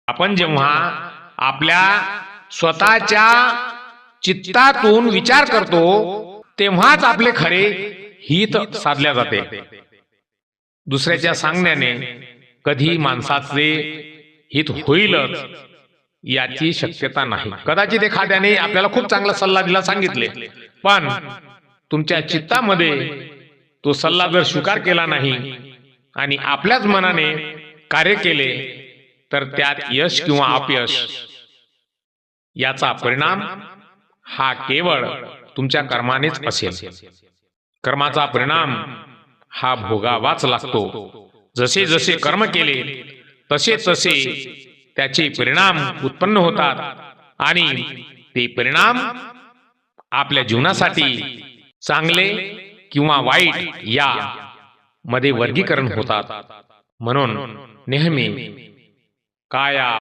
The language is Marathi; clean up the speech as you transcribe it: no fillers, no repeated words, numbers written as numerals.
आपण जेव्हा आपल्या स्वतःच्या चित्तातून विचार करतो तेव्हाच आपले खरे हित साधल्या जाते. दुसऱ्याच्या सांगण्याने कधी माणसाचे हित होईलच याची शक्यता नाही. कदाचित एखाद्याने आपल्याला खूप चांगला सल्ला दिला, सांगितले, पण तुमच्या चित्तामध्ये तो सल्ला जर स्वीकार केला नाही आणि आपल्याच मनाने कार्य केले तर त्यात यश किंवा अपयश याचा परिणाम हा केवळ तुमच्या कर्मानेच असेल. कर्माचा परिणाम हा भोगावाच लागतो. जसे जसे कर्म केले तसे तसे त्याचे परिणाम उत्पन्न होतात आणि ते परिणाम आपल्या जीवनासाठी चांगले किंवा वाईट या मध्ये वर्गीकरण होतात. म्हणून नेहमी काया